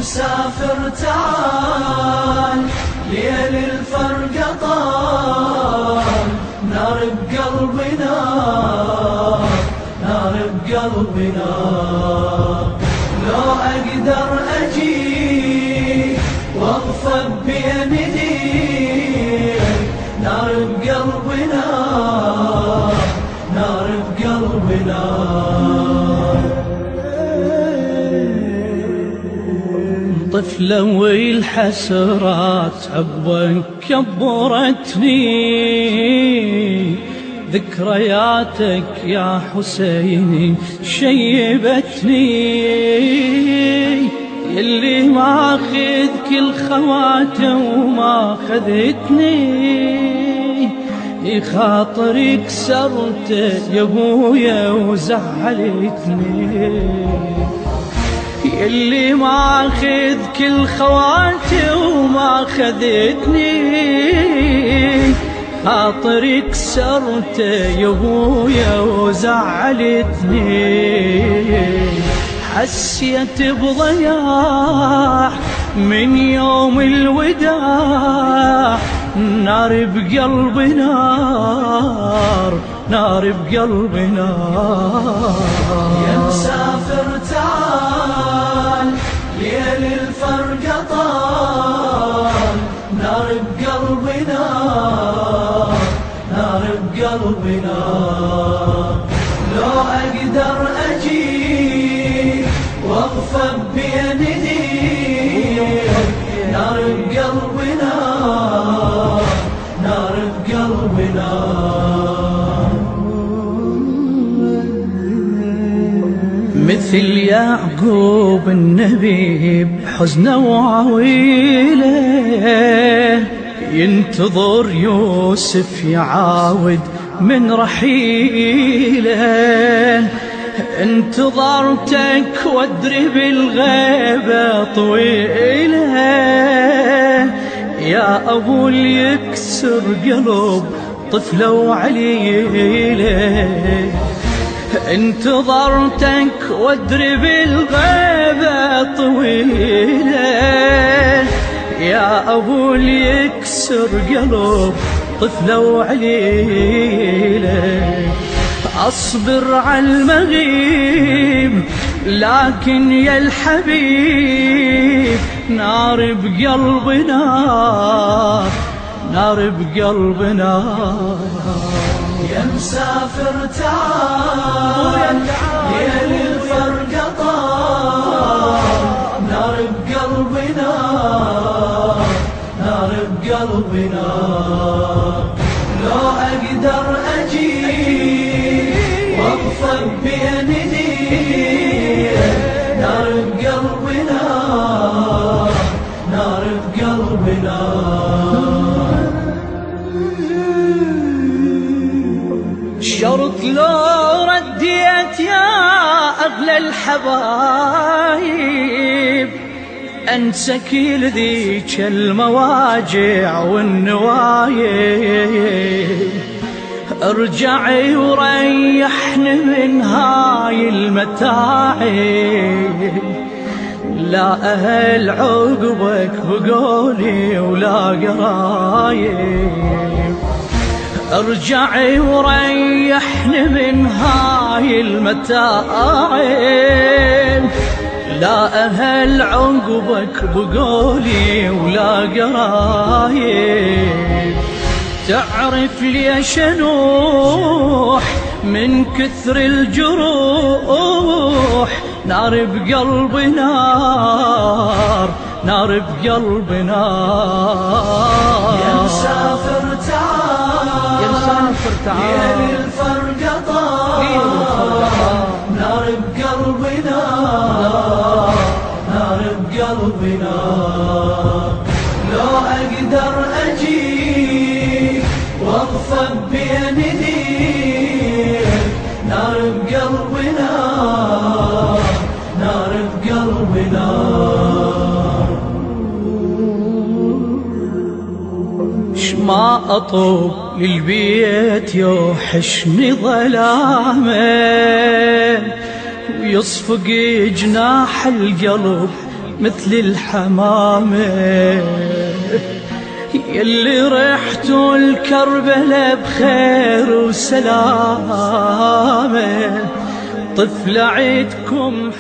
مسافر تعال، ليل الفرقة طال، نار بقلبنا، نار بقلبنا. لو أقدر أجي واغفر بين ايديك، نار بقلبنا، نار بقلبنا. طفلة والحسرات عقبك كبرتني، ذكرياتك يا حسين شيبتني. يلي ما أخذ كل خواته وما خذتني، خاطري كسرته يا ابويا وزعلتني. يلي ما أخذ كل خواته وما خذتني، خاطري كسرته يا ابويا وزعلتني. حسيت بضياع من يوم الوداع، نار بقلبي نار، نار بقلبي نار. يا مسافر تعال، ليل الفرقة طال، نار بقلبي نار، نار بقلبي نار. لو أقدر أجي واغفر بين ايديك، نار بقلبي نار، نار بقلبي نار. مثل يعقوب النبي بحزنه وعويله، ينتظر يوسف يعاود من رحيله. انتظرتك وادري بالغيبة طويلة، يا أبو اللي يكسر قلب طفلة وعليله. انتظرتك وادري بالغيبة طويلة، يا أبو اللي يكسر قلب طفلة وعليله. أصبر على المغيب لكن يا الحبيب، نار بقلبي نار، نار بقلبي نار. يا مسافر تعال، ليل الفرقة طال، نار بقلبي نار، نار بقلبي نار. لو أقدر أجي واغفر بين ايديك، نار بقلبي نار، نار بقلبي نار. شرط لو رديت يا أغلى الحبايب، أنسى كل ذيك المواجع والنوايب. ارجعي وريحني من هاي المتاعب، لا أهل عقبك بقولي ولا قرايب. ارجعي وريحني من هاي المتاعب، لا أهل عقبك بقولي ولا قرايب. تعرف ليش انوح من كثر الجروح، نار بقلبي نار، نار بقلبي نار. يا مسافر تعال، يا مسافر تعال، ليل الفرقة طال، نار بقلبي نار، نار بقلبي نار. لو أقدر أجي واغفر بين ايديك، نار بقلبي نار، نار بقلبي نار. شما أطوب للبيت يوحشني ظلامه، ويصفق جناح القلب مثل الحمامة، يلي رحتوا الكربلة بخير وسلامة، طفل عيدكم